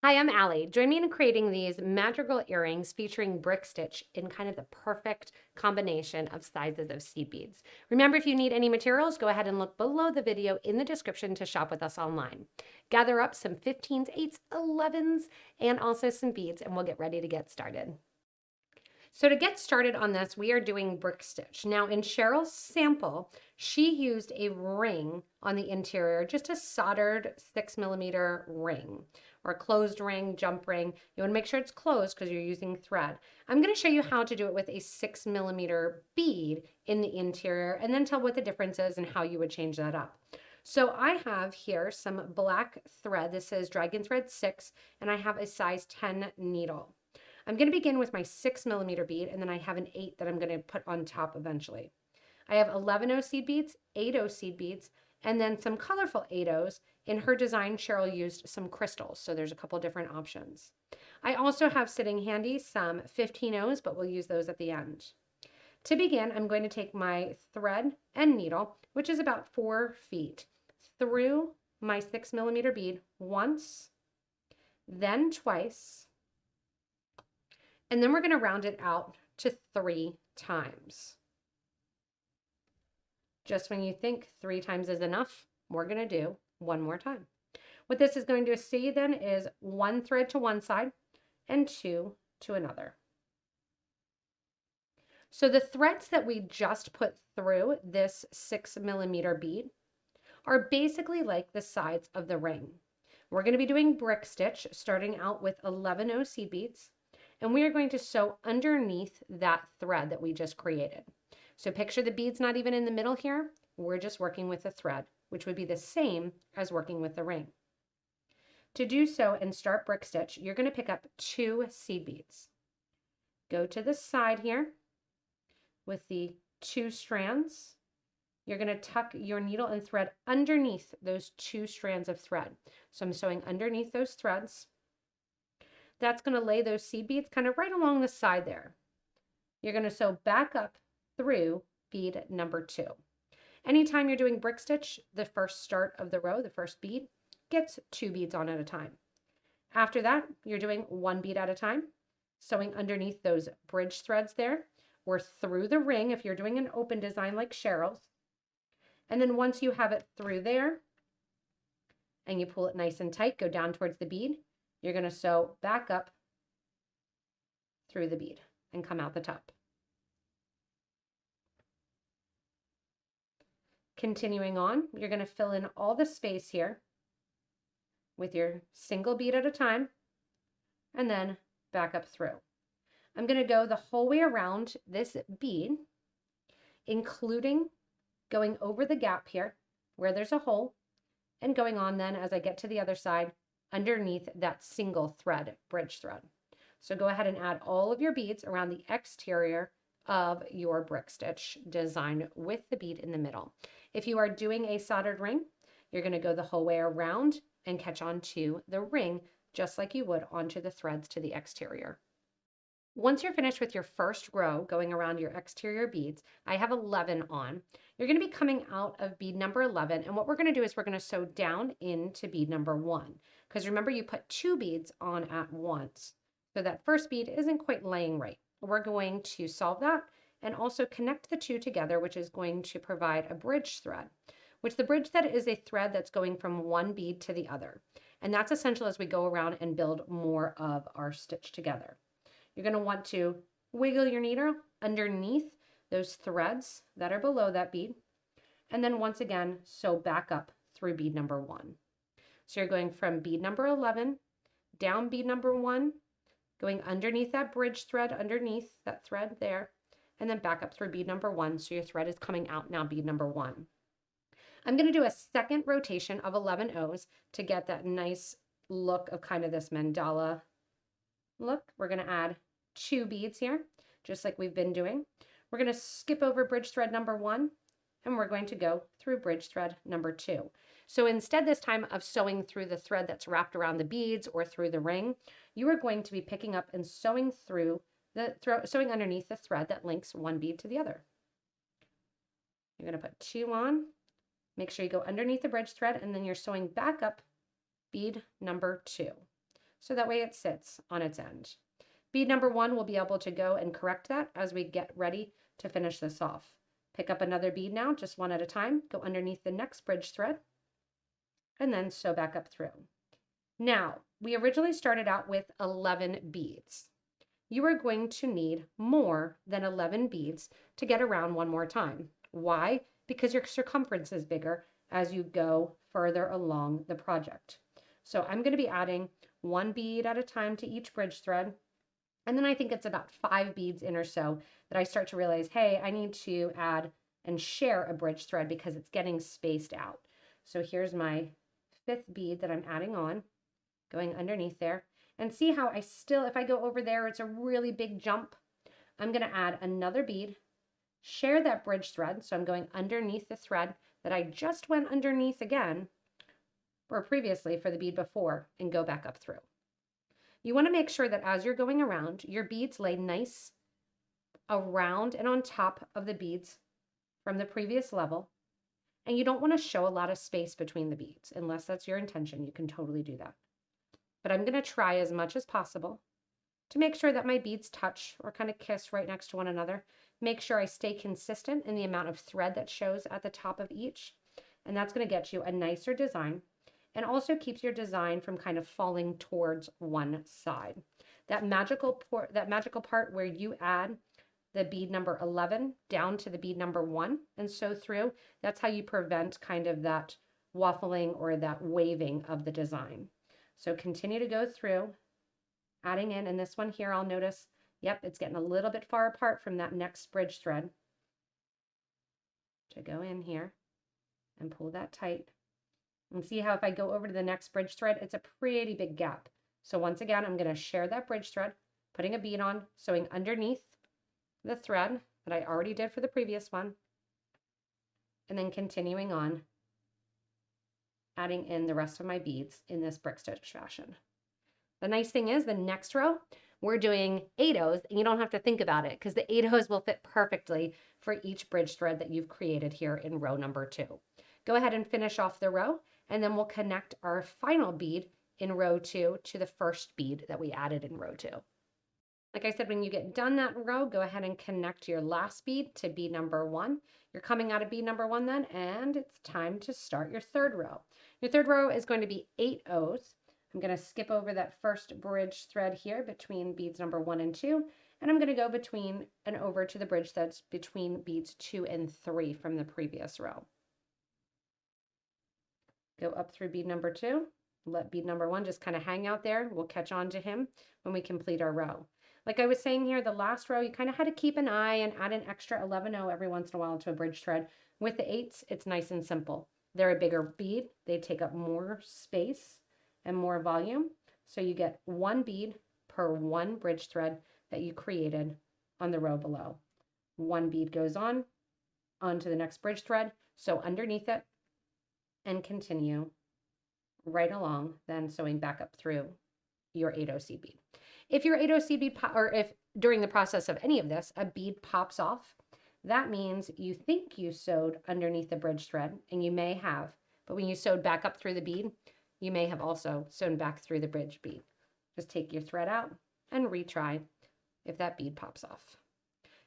Hi, I'm Allie. Join me in creating these Madrigal earrings featuring brick stitch in kind of the perfect combination of sizes of seed beads. Remember, if you need any materials, go ahead and look below the video in the description to shop with us online. Gather up some 15s, 8s, 11s, and also some beads, and we'll get ready to get started. So to get started on this, we are doing brick stitch. Now in Cheryl's sample, she used a ring on the interior, just a soldered 6mm ring or a closed ring, jump ring. You want to make sure it's closed because you're using thread. I'm going to show you how to do it with a 6mm bead in the interior and then tell what the difference is and how you would change that up. So I have here some black thread. This is Dragon Thread 6, and I have a size 10 needle. I'm going to begin with my 6mm bead, and then I have an 8 that I'm going to put on top eventually. I have 11 seed beads, 8 seed beads, and then some colorful 8 In her design, Cheryl used some crystals, so there's a couple different options. I also have sitting handy some 15 but we'll use those at the end. To begin, I'm going to take my thread and needle, which is about 4 feet, through my 6mm bead once, then twice, and then we're going to round it out to 3 times. Just when you think 3 times is enough, we're going to do one more time. What this is going to see then is 1 thread to one side and 2 to another. So the threads that we just put through this 6mm bead are basically like the sides of the ring. We're going to be doing brick stitch starting out with 11 seed beads. And we are going to sew underneath that thread that we just created. So picture the beads not even in the middle here. We're just working with the thread, which would be the same as working with the ring. To do so and start brick stitch, you're going to pick up 2 seed beads. Go to the side here with the 2 strands. You're going to tuck your needle and thread underneath those 2 strands of thread. So I'm sewing underneath those threads. That's going to lay those seed beads kind of right along the side there. You're going to sew back up through bead number 2. Anytime you're doing brick stitch, the first start of the row, the first bead, gets 2 beads on at a time. After that, you're doing 1 bead at a time, sewing underneath those bridge threads there, or through the ring if you're doing an open design like Cheryl's. And then once you have it through there, and you pull it nice and tight, go down towards the bead, you're going to sew back up through the bead and come out the top. Continuing on, you're going to fill in all the space here with your single bead at a time and then back up through. I'm going to go the whole way around this bead, including going over the gap here where there's a hole and going on then as I get to the other side underneath that single thread, bridge thread. So go ahead and add all of your beads around the exterior of your brick stitch design with the bead in the middle. If you are doing a soldered ring, you're going to go the whole way around and catch onto the ring just like you would onto the threads to the exterior. Once you're finished with your first row going around your exterior beads, I have 11 on. You're going to be coming out of bead number 11, and what we're going to do is we're going to sew down into bead number 1. Because remember, you put 2 beads on at once. So that first bead isn't quite laying right. We're going to solve that and also connect the 2 together, which is going to provide a bridge thread, which the bridge thread is a thread that's going from one bead to the other. And that's essential as we go around and build more of our stitch together. You're going to want to wiggle your needle underneath those threads that are below that bead. And then once again, sew back up through bead number 1. So you're going from bead number 11, down bead number 1, going underneath that bridge thread, underneath that thread there, and then back up through bead number 1. So your thread is coming out now bead number 1. I'm going to do a second rotation of 11 to get that nice look of kind of this mandala look. We're going to add 2 beads here, just like we've been doing. We're going to skip over bridge thread number 1, and we're going to go through bridge thread number 2. So instead this time of sewing through the thread that's wrapped around the beads or through the ring, you are going to be picking up and sewing through sewing underneath the thread that links one bead to the other. You're going to put 2 on. Make sure you go underneath the bridge thread, and then you're sewing back up bead number 2. so that way it sits on its end. Bead number 1 will be able to go and correct that as we get ready to finish this off. Pick up another bead now, just one at a time, go underneath the next bridge thread, and then sew back up through. Now, we originally started out with 11 beads. You are going to need more than 11 beads to get around one more time. Why? Because your circumference is bigger as you go further along the project. So I'm going to be adding 1 bead at a time to each bridge thread. And then I think it's about 5 beads in or so that I start to realize, hey, I need to add and share a bridge thread because it's getting spaced out. So here's my 5th bead that I'm adding on, going underneath there. And see how I still, if I go over there, it's a really big jump. I'm going to add another bead, share that bridge thread. So I'm going underneath the thread that I just went underneath again, or previously for the bead before, and go back up through. You want to make sure that as you're going around, your beads lay nice around and on top of the beads from the previous level. And you don't want to show a lot of space between the beads. Unless that's your intention, you can totally do that. But I'm going to try as much as possible to make sure that my beads touch or kind of kiss right next to one another. Make sure I stay consistent in the amount of thread that shows at the top of each. And that's going to get you a nicer design and also keeps your design from kind of falling towards one side. That magical part where you add the bead number 11 down to the bead number 1 and sew through, that's how you prevent kind of that waffling or that waving of the design. So continue to go through, adding in, and this one here I'll notice, yep, it's getting a little bit far apart from that next bridge thread. To go in here and pull that tight. And see how if I go over to the next bridge thread, it's a pretty big gap. So once again, I'm going to share that bridge thread, putting a bead on, sewing underneath the thread that I already did for the previous one, and then continuing on, adding in the rest of my beads in this brick stitch fashion. The nice thing is the next row, we're doing 8-ohs, and you don't have to think about it because the 8-ohs will fit perfectly for each bridge thread that you've created here in row number 2. Go ahead and finish off the row, and then we'll connect our final bead in row 2 to the first bead that we added in row 2. Like I said, when you get done that row, go ahead and connect your last bead to bead number 1. You're coming out of bead number 1 then, and it's time to start your third row. Your third row is going to be 8-ohs. I'm going to skip over that first bridge thread here between beads number 1 and 2, and I'm going to go between and over to the bridge that's between beads 2 and 3 from the previous row. Go up through bead number 2, let bead number 1 just kind of hang out there. We'll catch on to him when we complete our row. Like I was saying here, the last row, you kind of had to keep an eye and add an extra 11-oh every once in a while to a bridge thread. With the 8s, it's nice and simple. They're a bigger bead. They take up more space and more volume. So you get 1 bead per 1 bridge thread that you created on the row below. 1 bead goes on to the next bridge thread. So underneath it and continue right along, then sewing back up through your 8-oh seed bead. If your 8-oh seed bead, or if during the process of any of this, a bead pops off, that means you think you sewed underneath the bridge thread, and you may have, but when you sewed back up through the bead, you may have also sewn back through the bridge bead. Just take your thread out and retry if that bead pops off.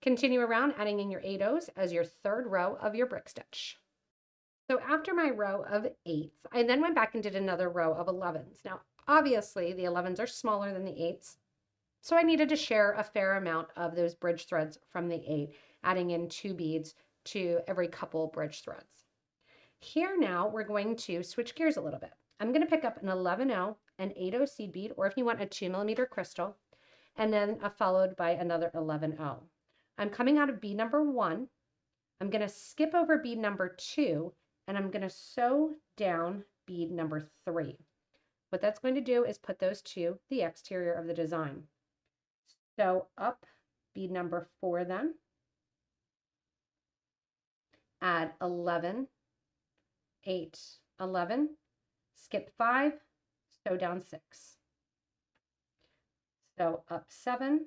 Continue around adding in your 8-ohs as your third row of your brick stitch. So after my row of 8s, I then went back and did another row of 11s. Now, obviously, the 11s are smaller than the 8s, so I needed to share a fair amount of those bridge threads from the 8, adding in 2 beads to every couple bridge threads. Here now, we're going to switch gears a little bit. I'm going to pick up an 11-oh, an 8-oh seed bead, or if you want a 2mm crystal, and then followed by another 11-oh. I'm coming out of bead number 1. I'm going to skip over bead number 2, and I'm going to sew down bead number 3. What that's going to do is put those to the exterior of the design. Sew up bead number 4 then. Add 11, 8, 11, skip 5, sew down 6. Sew up 7,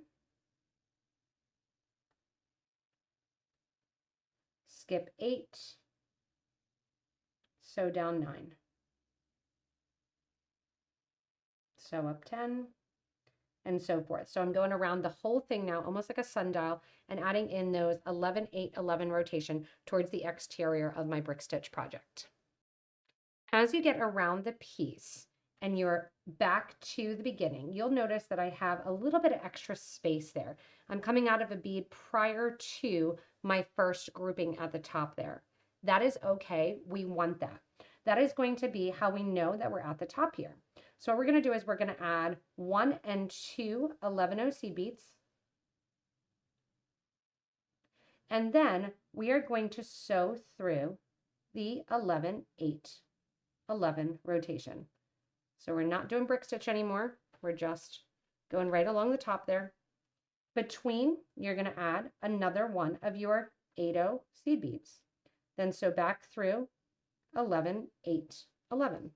skip 8, sew down 9. So up 10 and so forth. So I'm going around the whole thing now, almost like a sundial, and adding in those 11, 8, 11 rotation towards the exterior of my brick stitch project. As you get around the piece and you're back to the beginning, you'll notice that I have a little bit of extra space there. I'm coming out of a bead prior to my first grouping at the top there. That is okay. We want that. That is going to be how we know that we're at the top here. So what we're going to do is we're going to add 1 and 2 11 seed beads. And then we are going to sew through the 11, 8, 11 rotation. So we're not doing brick stitch anymore. We're just going right along the top there. Between, you're going to add another one of your 8 seed beads. Then sew back through 11, 8, 11.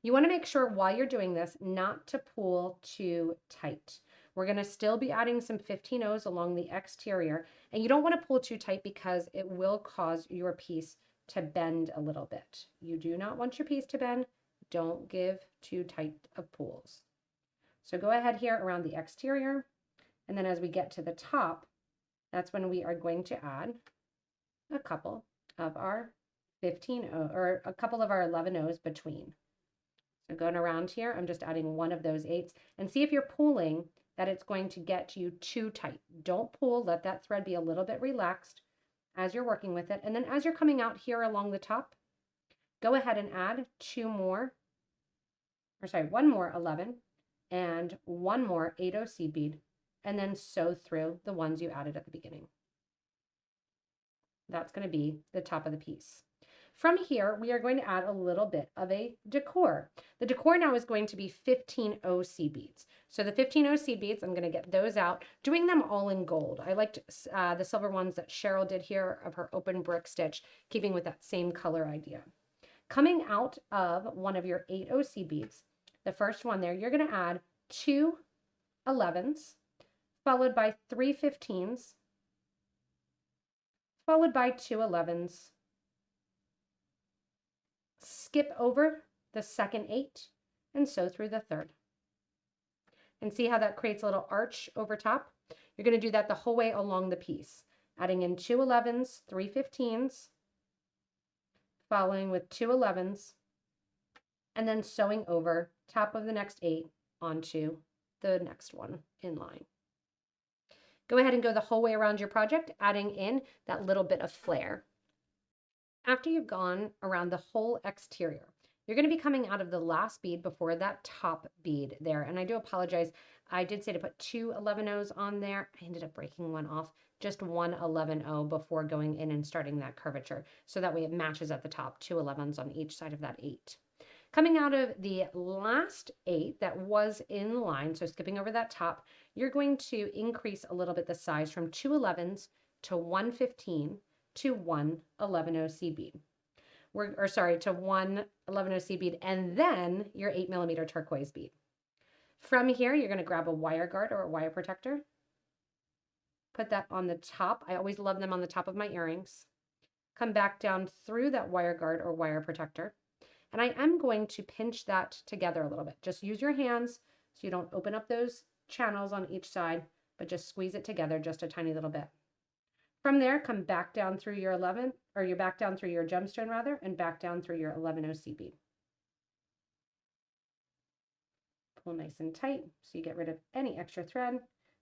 You want to make sure while you're doing this not to pull too tight. We're going to still be adding some 15-0s along the exterior, and you don't want to pull too tight because it will cause your piece to bend a little bit. You do not want your piece to bend. Don't give too tight of pulls. So go ahead here around the exterior, and then as we get to the top, that's when we are going to add a couple of our 15-0 or a couple of our 11-0s between. So going around here, I'm just adding one of those 8s, and see if you're pulling that it's going to get you too tight. Don't pull, let that thread be a little bit relaxed as you're working with it. And then as you're coming out here along the top, go ahead and add one more 11 and one more 8 seed bead, and then sew through the ones you added at the beginning. That's going to be the top of the piece. From here, we are going to add a little bit of a decor. The decor now is going to be 15-0 seed beads. So the 15-0 seed beads, I'm going to get those out, doing them all in gold. I liked the silver ones that Cheryl did here of her open brick stitch, keeping with that same color idea. Coming out of one of your 8-0 seed beads, the first one there, you're going to add 2 11s, followed by 3 15s, followed by 2 11s, skip over the second 8, and sew through the third. And see how that creates a little arch over top? You're going to do that the whole way along the piece, adding in 2 11s, 3 15s, following with 2 11s, and then sewing over top of the next 8 onto the next one in line. Go ahead and go the whole way around your project, adding in that little bit of flare. After you've gone around the whole exterior, you're going to be coming out of the last bead before that top bead there. And I do apologize. I did say to put 2 11-0s on there. I ended up breaking one off. Just one 11-0 before going in and starting that curvature. So that way it matches at the top, 2 11s on each side of that 8. Coming out of the last 8 that was in line, so skipping over that top, you're going to increase a little bit the size from 2 11s to 1 15 to 1 11-0 seed bead. To 1 11-0 seed bead, and then your 8mm turquoise bead. From here, you're going to grab a wire guard or a wire protector. Put that on the top. I always love them on the top of my earrings. Come back down through that wire guard or wire protector. And I am going to pinch that together a little bit. Just use your hands so you don't open up those channels on each side, but just squeeze it together just a tiny little bit. From there, come back down through your back down through your gemstone rather, and back down through your 11-0 seed bead. Pull nice and tight so you get rid of any extra thread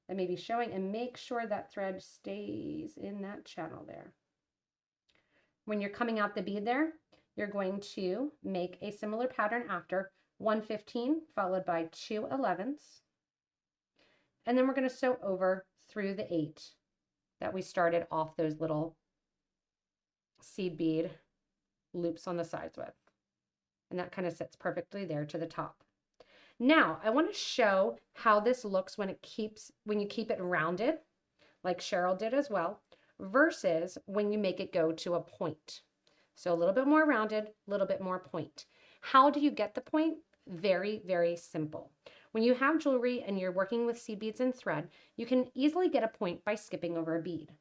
that may be showing, and make sure that thread stays in that channel there. When you're coming out the bead there, you're going to make a similar pattern after 1 15 followed by 2 11s. And then we're going to sew over through the 8 that we started off those little seed bead loops on the sides with. And that kind of sits perfectly there to the top. Now, I want to show how this looks when you keep it rounded, like Cheryl did as well, versus when you make it go to a point. So a little bit more rounded, a little bit more point. How do you get the point? Very, very simple. When you have jewelry and you're working with seed beads and thread, you can easily get a point by skipping over a bead.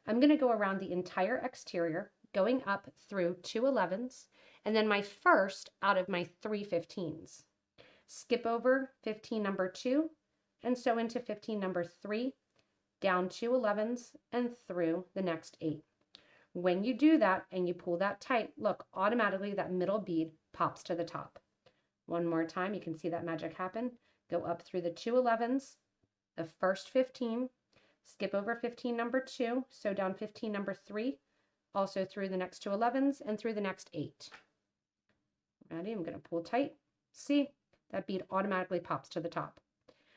I'm going to go around the entire exterior, going up through 2 11s, and then my first out of my 3 15s. skip over 15 number 2, and sew into 15 number 3, down 2 11s, and through the next 8. When you do that and you pull that tight, look, automatically that middle bead pops to the top. One more time, you can see that magic happen. Go up through the 2 11s, the first 15, skip over 15 number 2, sew down 15 number 3, also through the next 2 11s and through the next 8. Ready? I'm going to pull tight. See, that bead automatically pops to the top.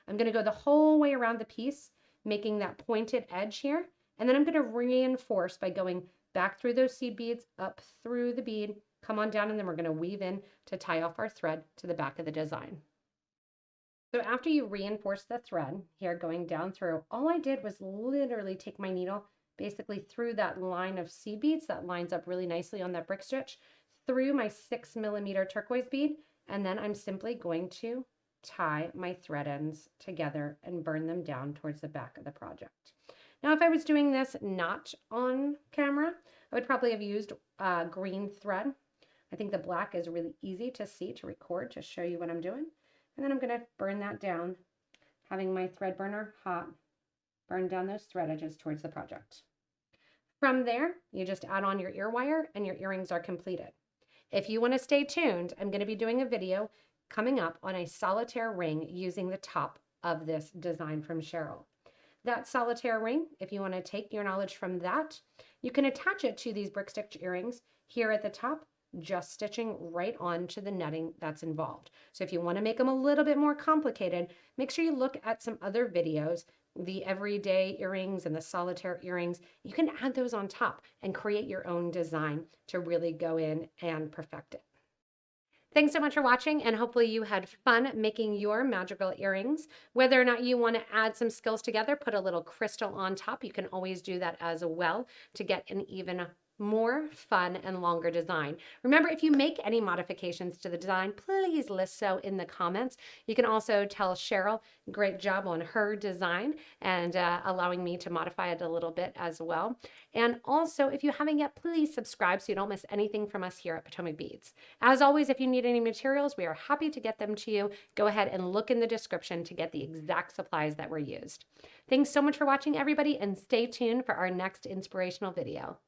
I'm going to go the whole way around the piece, making that pointed edge here, and then I'm going to reinforce by going back through those seed beads, up through the bead, come on down, and then we're going to weave in to tie off our thread to the back of the design. So after you reinforce the thread here going down through, all I did was literally take my needle basically through that line of seed beads that lines up really nicely on that brick stitch, through my 6 millimeter turquoise bead, and then I'm simply going to tie my thread ends together and burn them down towards the back of the project. Now, if I was doing this not on camera, I would probably have used green thread. I think the black is really easy to see, to record, to show you what I'm doing. And then I'm going to burn that down, having my thread burner hot, burn down those thread edges towards the project. From there, you just add on your ear wire and your earrings are completed. If you want to stay tuned, I'm going to be doing a video coming up on a solitaire ring using the top of this design from Cheryl. That solitaire ring, if you want to take your knowledge from that, you can attach it to these brick stitch earrings here at the top, just stitching right onto the netting that's involved. So if you want to make them a little bit more complicated, make sure you look at some other videos, the everyday earrings and the solitaire earrings. You can add those on top and create your own design to really go in and perfect it. Thanks so much for watching, and hopefully you had fun making your Madrigal earrings. Whether or not you want to add some skills together, put a little crystal on top, you can always do that as well to get an even more fun and longer design. Remember, if you make any modifications to the design, please list so in the comments. You can also tell Cheryl, great job on her design and allowing me to modify it a little bit as well. And also, if you haven't yet, please subscribe so you don't miss anything from us here at Potomac Beads. As always, if you need any materials, we are happy to get them to you. Go ahead and look in the description to get the exact supplies that were used. Thanks so much for watching, everybody, and stay tuned for our next inspirational video.